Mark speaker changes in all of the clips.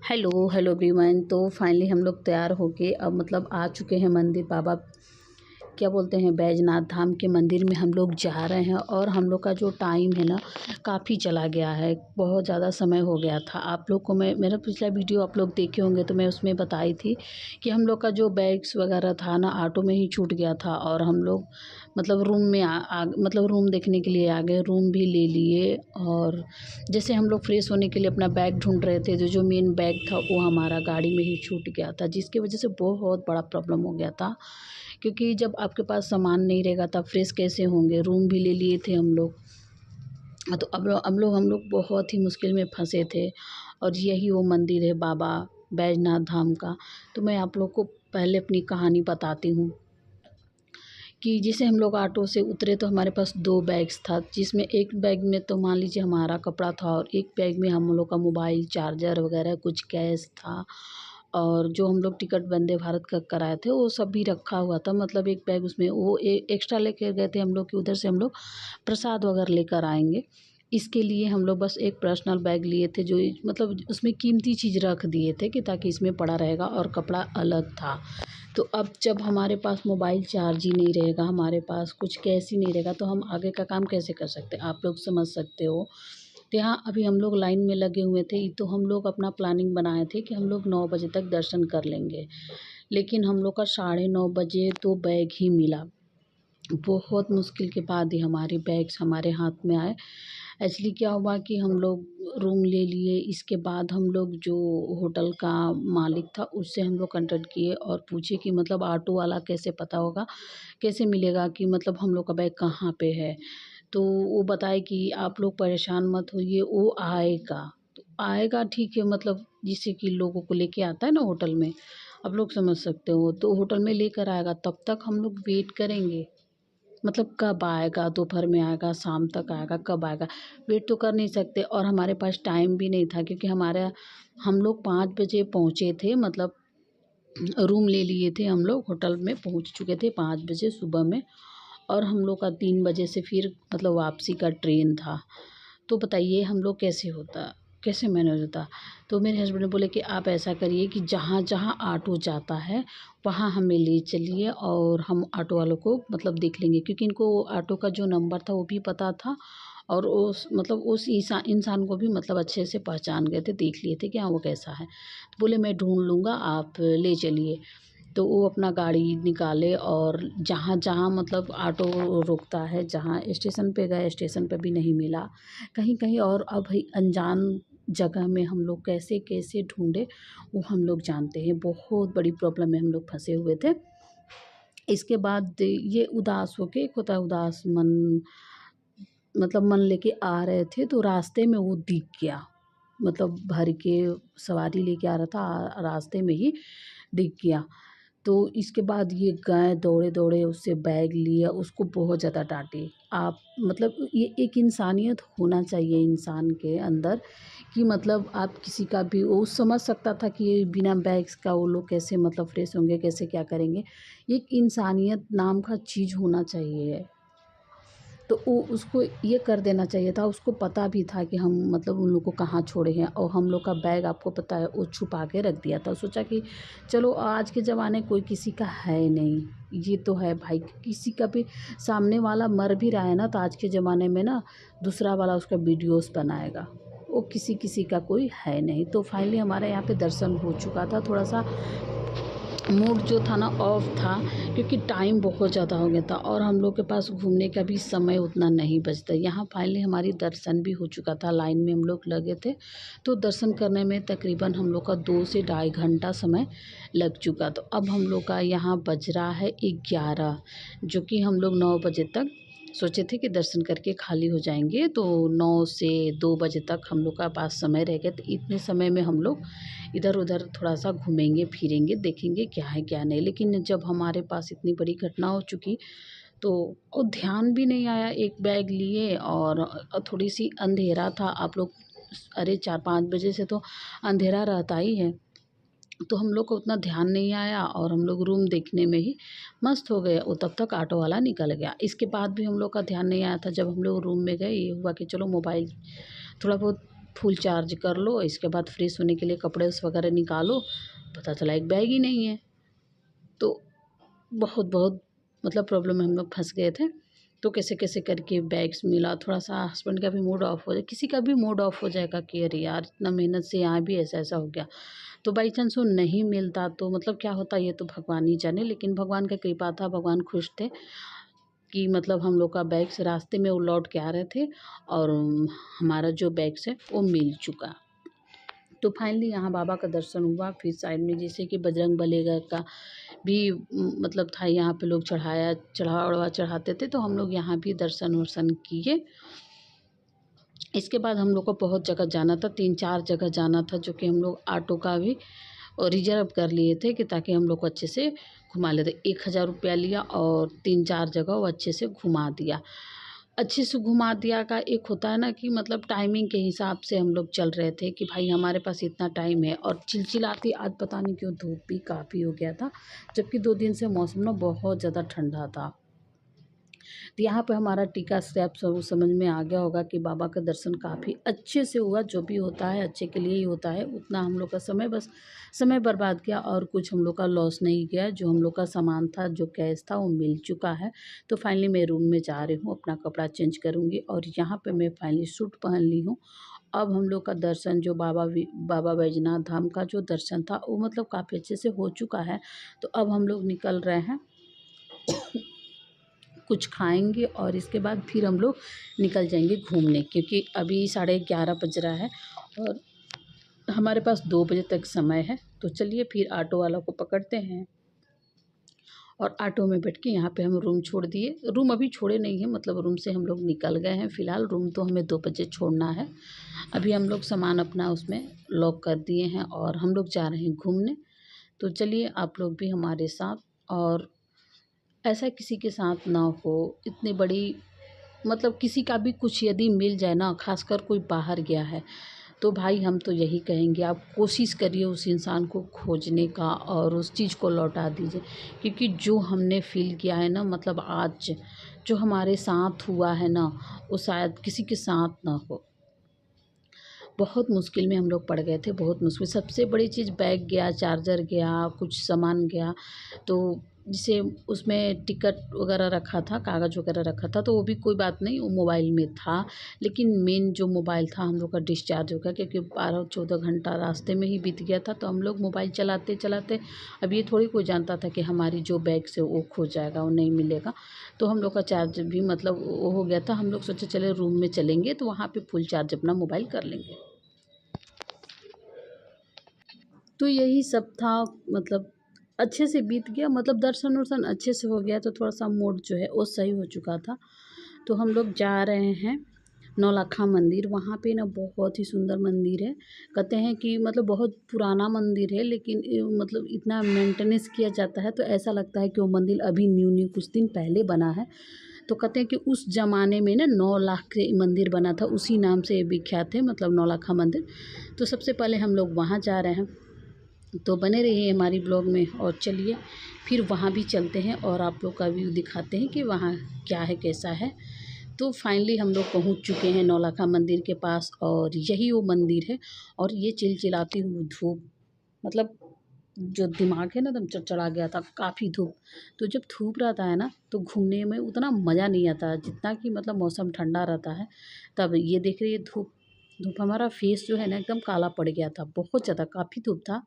Speaker 1: Hello hello everyone. तो finally हम लोग तैयार होके अब मतलब आ चुके हैं मंदिर। बाबा क्या बोलते हैं, बैजनाथ धाम के मंदिर में हम लोग जा रहे हैं। और हम लोग का जो टाइम है ना, काफ़ी चला गया है, बहुत ज़्यादा समय हो गया था। आप लोग को मैं मेरा पिछला वीडियो आप लोग देखे होंगे तो मैं उसमें बताई थी कि हम लोग का जो बैग्स वगैरह था ना, ऑटो में ही छूट गया था। और हम लोग मतलब रूम में मतलब रूम देखने के लिए आ गए, रूम भी ले लिए। और जैसे हम लोग फ्रेश होने के लिए अपना बैग ढूंढ रहे थे, जो मेन बैग था वो हमारा गाड़ी में ही छूट गया था, जिसकी वजह से बहुत बड़ा प्रॉब्लम हो गया था। क्योंकि जब आपके पास सामान नहीं रहेगा तब फ्रेश कैसे होंगे। रूम भी ले लिए थे हम लोग। तो हम लोग बहुत ही मुश्किल में फंसे थे। और यही वो मंदिर है बाबा बैजनाथ धाम का। तो मैं आप लोग को पहले अपनी कहानी बताती हूँ कि जैसे हम लोग ऑटो से उतरे तो हमारे पास दो बैग्स था, जिसमें एक बैग में तो मान लीजिए हमारा कपड़ा था, और एक बैग में हम लोग का मोबाइल, चार्जर वगैरह कुछ कैश था। और जो हम लोग टिकट वंदे भारत का कराए थे वो सब भी रखा हुआ था। मतलब एक बैग उसमें वो एक्स्ट्रा लेके गए थे हम लोग कि उधर से हम लोग प्रसाद वगैरह लेकर आएंगे। इसके लिए हम लोग बस एक पर्सनल बैग लिए थे, जो मतलब उसमें कीमती चीज़ रख दिए थे कि ताकि इसमें पड़ा रहेगा, और कपड़ा अलग था। तो अब जब हमारे पास मोबाइल चार्ज ही नहीं रहेगा, हमारे पास कुछ कैश ही नहीं रहेगा, तो हम आगे का काम कैसे कर सकते हैं, आप लोग समझ सकते हो। तो यहाँ अभी हम लोग लाइन में लगे हुए थे। तो हम लोग अपना प्लानिंग बनाए थे कि हम लोग 9 बजे तक दर्शन कर लेंगे। लेकिन हम लोग का 9:30 बजे तो बैग ही मिला। बहुत मुश्किल के बाद ही हमारे बैग्स हमारे हाथ में आए। एक्चुअली क्या हुआ कि हम लोग रूम ले लिए। इसके बाद हम लोग जो होटल का मालिक था उससे हम लोग कांटेक्ट किए और पूछे कि मतलब ऑटो वाला कैसे पता होगा, कैसे मिलेगा कि मतलब हम लोग का बैग कहाँ पे है। तो वो बताए कि आप लोग परेशान मत होइए, वो आएगा। तो आएगा ठीक है, मतलब जिससे कि लोगों को लेके आता है ना होटल में, आप लोग समझ सकते हो। तो होटल में लेकर आएगा, तब तक हम लोग वेट करेंगे। मतलब कब आएगा, दोपहर में आएगा, शाम तक आएगा, कब आएगा, वेट तो कर नहीं सकते। और हमारे पास टाइम भी नहीं था, क्योंकि हम लोग 5 बजे पहुँचे थे। मतलब रूम ले लिए थे, हम लोग होटल में पहुँच चुके थे 5 बजे सुबह में। और हम लोग का 3 बजे से फिर मतलब वापसी का ट्रेन था। तो बताइए हम लोग कैसे होता, कैसे मैनेज होता। तो मेरे हस्बैंड ने बोले कि आप ऐसा करिए कि जहाँ जहाँ ऑटो जाता है वहाँ हमें ले चलिए, और हम ऑटो वालों को मतलब देख लेंगे, क्योंकि इनको ऑटो का जो नंबर था वो भी पता था। और उस मतलब उस इंसान को भी मतलब अच्छे से पहचान गए थे, देख लिए थे कि हाँ वो कैसा है। तो बोले मैं ढूंढ लूँगा, आप ले चलिए। तो वो अपना गाड़ी निकाले, और जहाँ जहाँ मतलब ऑटो रुकता है, जहाँ स्टेशन पे गए, स्टेशन पे भी नहीं मिला, कहीं कहीं। और अब भाई अनजान जगह में हम लोग कैसे कैसे ढूंढे वो हम लोग जानते हैं। बहुत बड़ी प्रॉब्लम में हम लोग फंसे हुए थे। इसके बाद ये उदास होके, एक होता है उदास मन, मतलब मन लेके आ रहे थे तो रास्ते में वो दिख गया। मतलब भर के सवारी लेके आ रहा था, रास्ते में ही दिख गया। तो इसके बाद ये गए दौड़े दौड़े, उससे बैग लिया, उसको बहुत ज़्यादा डांटे। आप मतलब ये एक इंसानियत होना चाहिए इंसान के अंदर, कि मतलब आप किसी का भी, वो समझ सकता था कि ये बिना बैग्स का वो लोग कैसे मतलब फ्रेश होंगे, कैसे क्या करेंगे। एक इंसानियत नाम का चीज़ होना चाहिए। तो वो उसको ये कर देना चाहिए था। उसको पता भी था कि हम मतलब उन लोग को कहाँ छोड़े हैं, और हम लोग का बैग आपको पता है वो छुपा के रख दिया था। सोचा कि चलो आज के ज़माने कोई किसी का है नहीं, ये तो है भाई, किसी का भी सामने वाला मर भी रहा है ना, तो आज के ज़माने में ना दूसरा वाला उसका वीडियोस बनाएगा। वो किसी किसी का कोई है नहीं। तो फाइनली हमारे यहाँ पे दर्शन हो चुका था। थोड़ा सा मूड जो था ना ऑफ था, क्योंकि टाइम बहुत ज़्यादा हो गया था, और हम लोग के पास घूमने का भी समय उतना नहीं बचता। यहाँ फाइनली हमारी दर्शन भी हो चुका था, लाइन में हम लोग लगे थे। तो दर्शन करने में तकरीबन हम लोग का 2 से ढाई घंटा समय लग चुका। तो अब हम लोग का यहाँ बज रहा है 11, जो कि हम लोग 9 बजे तक सोचे थे कि दर्शन करके खाली हो जाएंगे। तो 9 से 2 बजे तक हम लोग का पास समय रह गया। तो इतने समय में हम लोग इधर उधर थोड़ा सा घूमेंगे फिरेंगे, देखेंगे क्या है क्या नहीं। लेकिन जब हमारे पास इतनी बड़ी घटना हो चुकी, तो वो ध्यान भी नहीं आया। एक बैग लिए, और थोड़ी सी अंधेरा था। आप लोग अरे 4-5 बजे से तो अंधेरा रहता ही है। तो हम लोग को उतना ध्यान नहीं आया, और हम लोग रूम देखने में ही मस्त हो गए। वो तब तक ऑटो वाला निकल गया। इसके बाद भी हम लोग का ध्यान नहीं आया था। जब हम लोग रूम में गए, ये हुआ कि चलो मोबाइल थोड़ा बहुत फुल चार्ज कर लो, इसके बाद फ्रेश होने के लिए कपड़े वगैरह निकालो, पता चला एक बैग ही नहीं है। तो बहुत बहुत मतलब प्रॉब्लम में हम लोग फंस गए थे। तो कैसे कैसे करके बैग्स मिला, थोड़ा सा हस्बैंड का भी मूड ऑफ हो जाए, किसी का भी मूड ऑफ हो जाएगा कि अरे यार इतना मेहनत से यहाँ भी ऐसा ऐसा हो गया। तो बाई चांस वो नहीं मिलता तो मतलब क्या होता ये तो भगवान ही जाने, लेकिन भगवान का कृपा था, भगवान खुश थे कि मतलब हम लोग का बैग्स रास्ते में वो लौट के आ रहे थे और हमारा जो बैग्स है वो मिल चुका। तो फाइनली यहाँ बाबा का दर्शन हुआ। फिर साइड में जैसे कि बजरंग बली का भी मतलब था, यहाँ पे लोग चढ़ावा चढ़ाते थे, तो हम लोग यहाँ भी दर्शन वर्शन किए। इसके बाद हम लोग को बहुत जगह जाना था, 3-4 जगह जाना था, जो कि हम लोग ऑटो का भी रिजर्व कर लिए थे कि ताकि हम लोग को अच्छे से घुमा लेते। 1000 रुपया लिया और 3-4 जगह वो अच्छे से घुमा दिया। अच्छे से घुमा दिया का एक होता है ना कि मतलब टाइमिंग के हिसाब से हम लोग चल रहे थे कि भाई हमारे पास इतना टाइम है। और चिलचिलाती आज पता नहीं क्यों धूप भी काफ़ी हो गया था, जबकि 2 दिन से मौसम ना बहुत ज़्यादा ठंडा था। तो यहाँ पे हमारा टीका स्टेप सब समझ में आ गया होगा कि बाबा का दर्शन काफ़ी अच्छे से हुआ। जो भी होता है अच्छे के लिए ही होता है। उतना हम लोग का समय बस समय बर्बाद किया और कुछ हम लोग का लॉस नहीं गया। जो हम लोग का सामान था, जो कैश था, वो मिल चुका है। तो फाइनली मैं रूम में जा रही हूँ, अपना कपड़ा चेंज करूँगी और यहाँ पे मैं फाइनली सूट पहन ली हूँ। अब हम लोग का दर्शन जो बाबा बैजनाथ धाम का जो दर्शन था वो मतलब काफ़ी अच्छे से हो चुका है। तो अब हम लोग निकल रहे हैं, कुछ खाएंगे और इसके बाद फिर हम लोग निकल जाएंगे घूमने, क्योंकि अभी 11:30 बज रहा है और हमारे पास 2 बजे तक समय है। तो चलिए फिर ऑटो वाला को पकड़ते हैं और ऑटो में बैठ के यहाँ पे हम रूम छोड़ दिए। रूम अभी छोड़े नहीं हैं, मतलब रूम से हम लोग निकल गए हैं। फ़िलहाल रूम तो हमें 2 बजे छोड़ना है। अभी हम लोग सामान अपना उसमें लॉक कर दिए हैं और हम लोग जा रहे हैं घूमने। तो चलिए आप लोग भी हमारे साथ। और ऐसा किसी के साथ ना हो, इतनी बड़ी मतलब किसी का भी कुछ यदि मिल जाए ना, ख़ासकर कोई बाहर गया है, तो भाई हम तो यही कहेंगे आप कोशिश करिए उस इंसान को खोजने का और उस चीज़ को लौटा दीजिए। क्योंकि जो हमने फ़ील किया है ना, मतलब आज जो हमारे साथ हुआ है ना, वो शायद किसी के साथ ना हो। बहुत मुश्किल में हम लोग पड़ गए थे, बहुत मुश्किल। सबसे बड़ी चीज़ बैग गया, चार्जर गया, कुछ सामान गया। तो जैसे उसमें टिकट वगैरह रखा था, कागज़ वगैरह रखा था, तो वो भी कोई बात नहीं, वो मोबाइल में था। लेकिन मेन जो मोबाइल था हम लोग का डिस्चार्ज हो गया, क्योंकि 12-14 घंटा रास्ते में ही बीत गया था। तो हम लोग मोबाइल चलाते चलाते, अब ये थोड़ी कोई जानता था कि हमारी जो बैग से वो खो जाएगा, वो नहीं मिलेगा। तो हम लोग का चार्ज भी मतलब वो हो गया था। हम लोग सोचे चले रूम में चलेंगे तो वहाँ पे फुल चार्ज अपना मोबाइल कर लेंगे। तो यही सब था, मतलब अच्छे से बीत गया, मतलब दर्शन वर्शन अच्छे से हो गया। तो थोड़ा सा मूड जो है वो सही हो चुका था। तो हम लोग जा रहे हैं नौलक्खा मंदिर। वहाँ पे ना बहुत ही सुंदर मंदिर है। कहते हैं कि मतलब बहुत पुराना मंदिर है, लेकिन मतलब इतना मेंटेनेंस किया जाता है तो ऐसा लगता है कि वो मंदिर अभी न्यू न्यू कुछ दिन पहले बना है। तो कहते हैं कि उस ज़माने में ना 9 लाख के मंदिर बना था, उसी नाम से विख्यात है, मतलब नौलक्खा मंदिर। तो सबसे पहले हम लोग वहाँ जा रहे हैं। तो बने रहिए हमारी ब्लॉग में और चलिए फिर वहाँ भी चलते हैं और आप लोग का व्यू दिखाते हैं कि वहाँ क्या है, कैसा है। तो फाइनली हम लोग पहुँच चुके हैं नौलक्खा मंदिर के पास और यही वो मंदिर है। और ये चिलचिलाती हुई धूप, मतलब जो दिमाग है ना एकदम चढ़ा गया था, काफ़ी धूप। तो जब धूप रहता है ना तो घूमने में उतना मज़ा नहीं आता जितना कि मतलब मौसम ठंडा रहता है तब। ये देख रही है धूप, धूप हमारा फेस जो है ना एकदम काला पड़ गया था, बहुत ज़्यादा काफ़ी धूप था।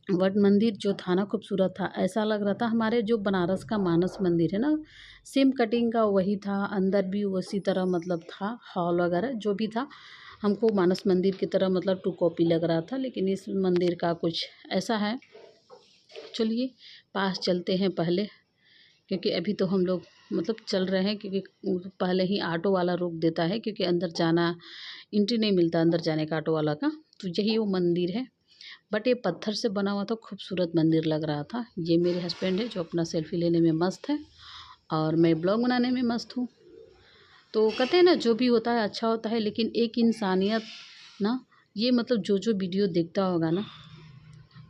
Speaker 1: बट मंदिर जो था ना खूबसूरत था, ऐसा लग रहा था हमारे जो बनारस का मानस मंदिर है ना, सेम कटिंग का वही था, अंदर भी उसी तरह मतलब था, हॉल वगैरह जो भी था हमको मानस मंदिर की तरह मतलब टू कॉपी लग रहा था। लेकिन इस मंदिर का कुछ ऐसा है। चलिए पास चलते हैं पहले, क्योंकि अभी तो हम लोग मतलब चल रहे हैं, क्योंकि पहले ही ऑटो वाला रोक देता है, क्योंकि अंदर जाना एंट्री नहीं मिलता अंदर जाने का ऑटो वाला का। तो यही वो मंदिर है। बट ये पत्थर से बना हुआ था, खूबसूरत मंदिर लग रहा था। ये मेरे हस्बैंड है जो अपना सेल्फी लेने में मस्त है और मैं ब्लॉग बनाने में मस्त हूँ। तो कहते हैं ना जो भी होता है अच्छा होता है, लेकिन एक इंसानियत ना, ये मतलब जो जो वीडियो देखता होगा ना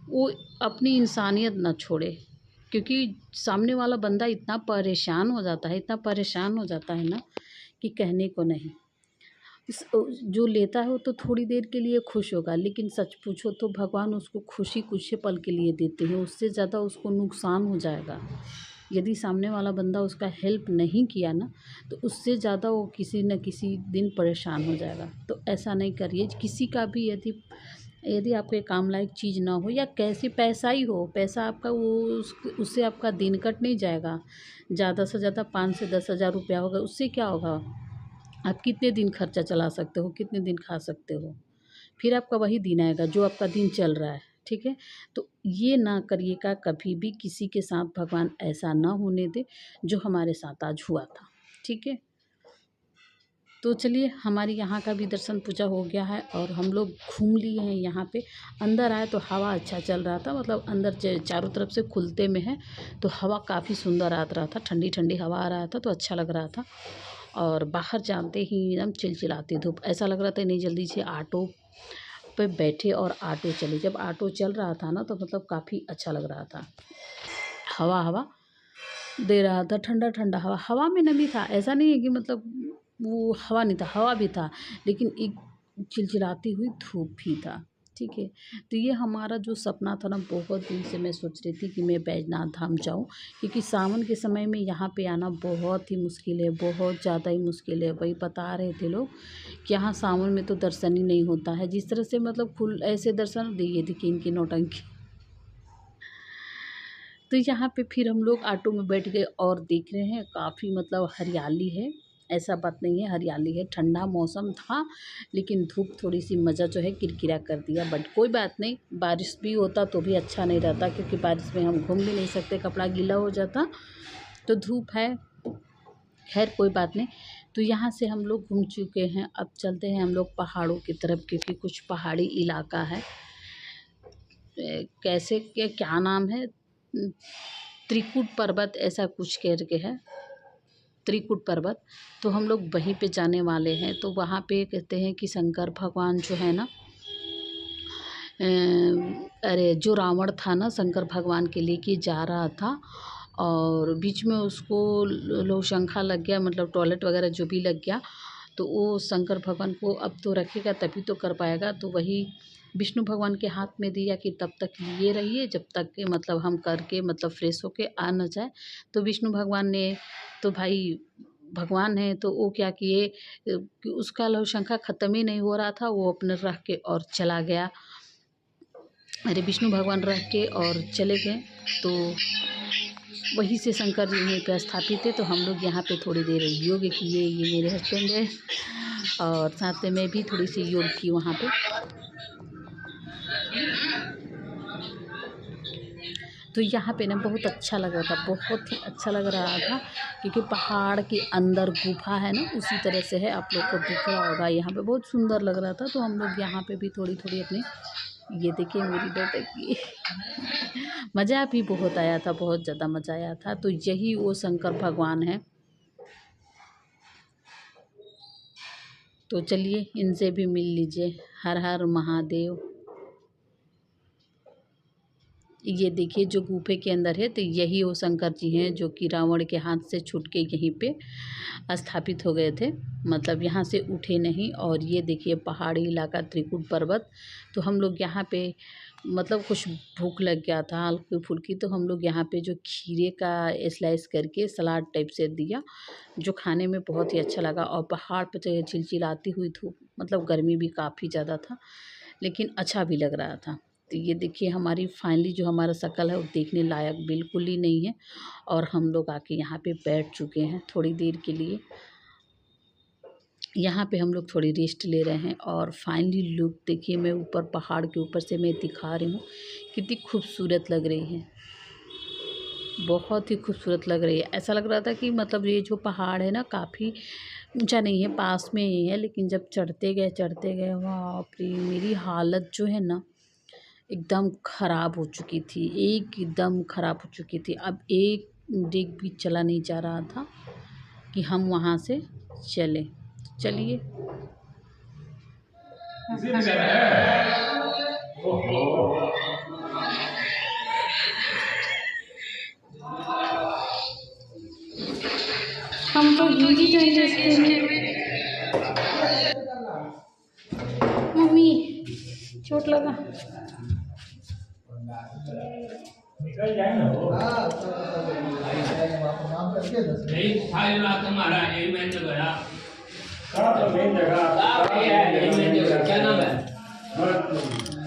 Speaker 1: वो अपनी इंसानियत ना छोड़े। क्योंकि सामने वाला बंदा इतना परेशान हो जाता है, इतना परेशान हो जाता है ना कि कहने को नहीं। जो लेता है वो तो थोड़ी देर के लिए खुश होगा, लेकिन सच पूछो तो भगवान उसको खुशी कुछ ही पल के लिए देते हैं, उससे ज़्यादा उसको नुकसान हो जाएगा। यदि सामने वाला बंदा उसका हेल्प नहीं किया ना, तो उससे ज़्यादा वो किसी न किसी दिन परेशान हो जाएगा। तो ऐसा नहीं करिए किसी का भी। यदि यदि आपके काम लायक चीज़ ना हो या कैसी पैसा ही हो, पैसा आपका वो उससे आपका दिन कट नहीं जाएगा। ज़्यादा से ज़्यादा 5 से 10,000 रुपया होगा, उससे क्या होगा? आप कितने दिन खर्चा चला सकते हो, कितने दिन खा सकते हो? फिर आपका वही दिन आएगा जो आपका दिन चल रहा है, ठीक है? तो ये ना करिएगा कभी भी, किसी के साथ भगवान ऐसा ना होने दे जो हमारे साथ आज हुआ था, ठीक है? तो चलिए, हमारी यहाँ का भी दर्शन पूजा हो गया है और हम लोग घूम लिए हैं यहाँ पे। अंदर आए तो हवा अच्छा चल रहा था, मतलब अंदर चारों तरफ से खुलते में है, तो हवा काफ़ी सुंदर आ रहा था, ठंडी ठंडी हवा आ रहा था, तो अच्छा लग रहा था। और बाहर जानते ही एकदम चिलचिलाती धूप, ऐसा लग रहा था नहीं जल्दी से ऑटो पे बैठे और ऑटो चले। जब ऑटो चल रहा था ना, तो मतलब काफ़ी अच्छा लग रहा था। हवा हवा दे रहा था, ठंडा ठंडा हवा, हवा में नमी था, ऐसा नहीं है कि मतलब वो हवा नहीं था, हवा भी था, लेकिन एक चिलचिलाती हुई धूप भी था, ठीक है? तो ये हमारा जो सपना था ना, बहुत दिन से मैं सोच रही थी कि मैं बैजनाथ धाम जाऊँ, क्योंकि सावन के समय में यहाँ पे आना बहुत ही मुश्किल है, बहुत ज़्यादा ही मुश्किल है। वही बता रहे थे लोग कि यहाँ सावन में तो दर्शन ही नहीं होता है। जिस तरह से मतलब फुल ऐसे दर्शन दिए देखिए इनकी नौटंकी। तो यहाँ पे फिर हम लोग ऑटो में बैठ गए और देख रहे हैं काफ़ी मतलब हरियाली है, ऐसा बात नहीं है, हरियाली है, ठंडा मौसम था, लेकिन धूप थोड़ी सी मज़ा जो है किरकिरा कर दिया। बट कोई बात नहीं, बारिश भी होता तो भी अच्छा नहीं रहता, क्योंकि बारिश में हम घूम भी नहीं सकते, कपड़ा गीला हो जाता। तो धूप है, खैर कोई बात नहीं। तो यहाँ से हम लोग घूम चुके हैं, अब चलते हैं हम लोग पहाड़ों की तरफ, क्योंकि कुछ पहाड़ी इलाका है। कैसे क्या नाम है, त्रिकुट पर्वत ऐसा कुछ करके है, त्रिकुट पर्वत। तो हम लोग वहीं पे जाने वाले हैं। तो वहाँ पे कहते हैं कि शंकर भगवान जो है ना, अरे जो रावण था ना, शंकर भगवान के लेके जा रहा था और बीच में उसको लोहशंखा लग गया, मतलब टॉयलेट वगैरह जो भी लग गया, तो वो शंकर भगवान को अब तो रखेगा तभी तो कर पाएगा। तो वही विष्णु भगवान के हाथ में दिया कि तब तक ये रहिए जब तक कि मतलब हम करके मतलब फ्रेश होके आ न जाए। तो विष्णु भगवान ने, तो भाई भगवान है तो वो क्या किए कि उसका लवशंखा ख़त्म ही नहीं हो रहा था, वो अपने रख के और चला गया। अरे विष्णु भगवान रख के और चले गए। तो वहीं से शंकर जी यहीं पे स्थापित है। तो हम लोग यहाँ पे थोड़ी देर योग किए, ये मेरे हस्बैंड है और साथ में मैं भी थोड़ी सी योग की वहाँ पे। तो यहाँ पे ना बहुत अच्छा लग रहा था, बहुत ही अच्छा लग रहा था, क्योंकि पहाड़ के अंदर गुफा है ना, उसी तरह से है, आप लोग को दिख रहा होगा। यहाँ पे बहुत सुंदर लग रहा था। तो हम लोग यहाँ पे भी थोड़ी थोड़ी अपनी, ये देखिए मेरी बेटे मज़ा भी बहुत आया था, बहुत ज़्यादा मज़ा आया था। तो यही वो शंकर भगवान है। तो चलिए इनसे भी मिल लीजिए। हर हर महादेव। ये देखिए जो गुफे के अंदर है, तो यही वो शंकर जी हैं जो कि रावण के हाथ से छूट के यहीं पे स्थापित हो गए थे, मतलब यहाँ से उठे नहीं। और ये देखिए पहाड़ी इलाका त्रिकुट पर्वत। तो हम लोग यहाँ पे मतलब कुछ भूख लग गया था हल्की फुल्की, तो हम लोग यहाँ पे जो खीरे का स्लाइस करके सलाद टाइप से दिया, जो खाने में बहुत ही अच्छा लगा। और पहाड़ पर तो चिलचिलाती हुई धूप, मतलब गर्मी भी काफ़ी ज़्यादा था, लेकिन अच्छा भी लग रहा था। तो ये देखिए हमारी फाइनली जो हमारा शक्ल है वो देखने लायक बिल्कुल ही नहीं है। और हम लोग आके यहाँ पे बैठ चुके हैं थोड़ी देर के लिए। यहाँ पे हम लोग थोड़ी रेस्ट ले रहे हैं। और फाइनली लुक देखिए, मैं ऊपर पहाड़ के ऊपर से मैं दिखा रही हूँ, कितनी खूबसूरत लग रही है, बहुत ही खूबसूरत लग रही है। ऐसा लग रहा था कि मतलब ये जो पहाड़ है ना, काफ़ी ऊंचा नहीं है, पास में ही है, लेकिन जब चढ़ते गए बाप रे, मेरी हालत जो है ना एकदम ख़राब हो चुकी थी, एकदम ख़राब हो चुकी थी। अब एक डेग भी चला नहीं जा रहा था कि हम वहाँ से चलें। चलिए हम तो हिंदी इंडस्ट्री में चोट लगा।
Speaker 2: निकल जाए ना वो।
Speaker 3: नहीं खाई रात हमारा यही मैंने गया
Speaker 2: कहाँ पर मेन जगह
Speaker 3: आप ये है यही मैंने गया क्या नाम है
Speaker 2: बस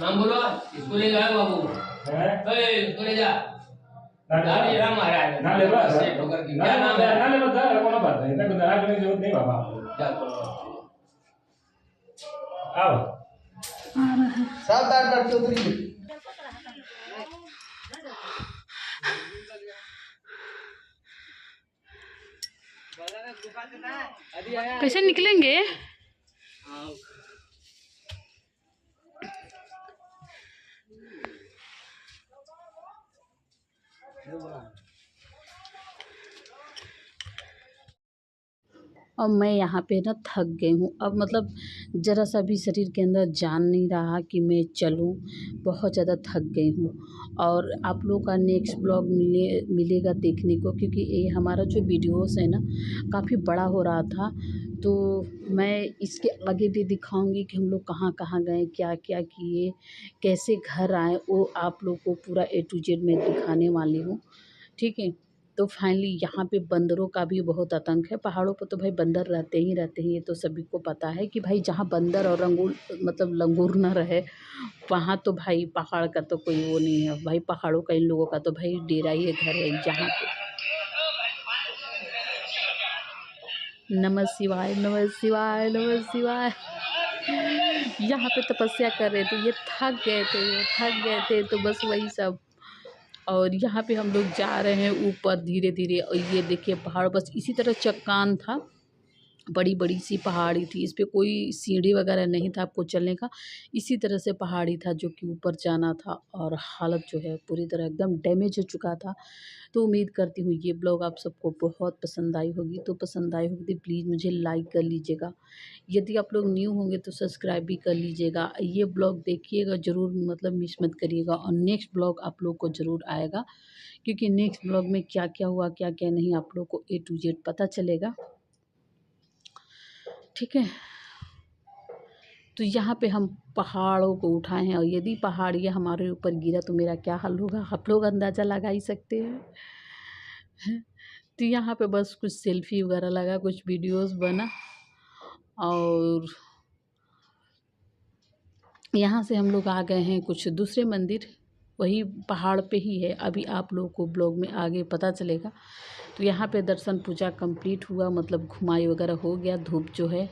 Speaker 3: नाम बोलो स्कूल गया बाबू
Speaker 2: है
Speaker 3: ए स्कूल जा
Speaker 2: ना
Speaker 3: गाड़ी राम आ रहा है
Speaker 2: ना ले बस
Speaker 3: से ठोकर की क्या नाम है
Speaker 2: ना ले बस कौन बात है इतना गुजारा करने की जरूरत नहीं बाबा
Speaker 3: क्या
Speaker 2: आओ
Speaker 1: आ रहा है।
Speaker 4: सात आठ आठ चौधरी
Speaker 1: कैसे निकलेंगे? अब मैं यहाँ पे ना थक गई हूँ। अब मतलब ज़रा सा भी शरीर के अंदर जान नहीं रहा कि मैं चलूँ। बहुत ज़्यादा थक गई हूँ और आप लोगों का नेक्स्ट ब्लॉग मिलेगा देखने को, क्योंकि ये हमारा जो वीडियोस है ना काफ़ी बड़ा हो रहा था। तो मैं इसके आगे भी दिखाऊंगी कि हम लोग कहाँ कहाँ गए, क्या क्या किए, कैसे घर आए, वो आप लोग को पूरा A to Z मैं दिखाने वाली हूँ। ठीक है। तो फाइनली यहाँ पे बंदरों का भी बहुत आतंक है। पहाड़ों पर तो भाई बंदर रहते ही रहते हैं, ये तो सभी को पता है कि भाई जहाँ बंदर और लंगूर ना रहे वहाँ तो भाई पहाड़ का तो कोई वो नहीं है भाई। पहाड़ों का इन लोगों का तो भाई डेरा ही घर है जहाँ पे। नमः शिवाय नमः शिवाय नमः शिवाय। यहाँ पे तपस्या कर रहे थे, ये थक गए थे तो बस वही सब। और यहाँ पे हम लोग जा रहे हैं ऊपर धीरे धीरे। और ये देखिए पहाड़ बस इसी तरह चट्टान था, बड़ी बड़ी सी पहाड़ी थी, इस पे कोई सीढ़ी वगैरह नहीं था आपको चलने का। इसी तरह से पहाड़ी था जो कि ऊपर जाना था। और हालत जो है पूरी तरह एकदम डैमेज हो चुका था। तो उम्मीद करती हूँ ये ब्लॉग आप सबको बहुत पसंद आई होगी। तो पसंद आई होगी तो प्लीज़ मुझे लाइक कर लीजिएगा। यदि आप लोग न्यू होंगे तो सब्सक्राइब भी कर लीजिएगा। ये ब्लॉग देखिएगा ज़रूर, मतलब मिस मत करिएगा। और नेक्स्ट ब्लॉग आप लोग को ज़रूर आएगा, क्योंकि नेक्स्ट ब्लॉग में क्या क्या हुआ क्या क्या नहीं आप लोग को A to Z पता चलेगा। ठीक है। तो यहाँ पे हम पहाड़ों को उठाए हैं, और यदि पहाड़ ये हमारे ऊपर गिरा तो मेरा क्या हाल होगा आप लोग अंदाज़ा लगा ही सकते हैं। तो यहाँ पे बस कुछ सेल्फी वगैरह लगा, कुछ वीडियोस बना। और यहाँ से हम लोग आ गए हैं कुछ दूसरे मंदिर, वही पहाड़ पे ही है। अभी आप लोगों को ब्लॉग में आगे पता चलेगा। तो यहाँ पे दर्शन पूजा कंप्लीट हुआ, मतलब घुमाई वगैरह हो गया। धूप जो है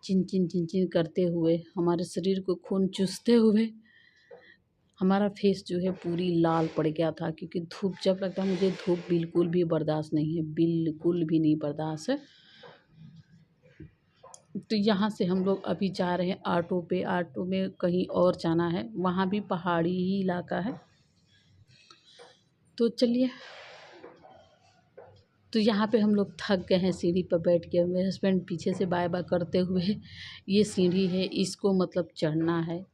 Speaker 1: चिन चिन चिन चिन करते हुए हमारे शरीर को खून चूसते हुए हमारा फेस जो है पूरी लाल पड़ गया था, क्योंकि धूप जब लगता है, मुझे धूप बिल्कुल भी बर्दाश्त नहीं है, बिल्कुल भी नहीं बर्दाश्त है। तो यहाँ से हम लोग अभी जा रहे हैं ऑटो पे। ऑटो में कहीं और जाना है, वहाँ भी पहाड़ी ही इलाका है। तो चलिए। तो यहाँ पे हम लोग थक गए हैं सीढ़ी पर बैठ के। मेरे हस्बैंड पीछे से बाय बाय करते हुए, ये सीढ़ी है इसको मतलब चढ़ना है।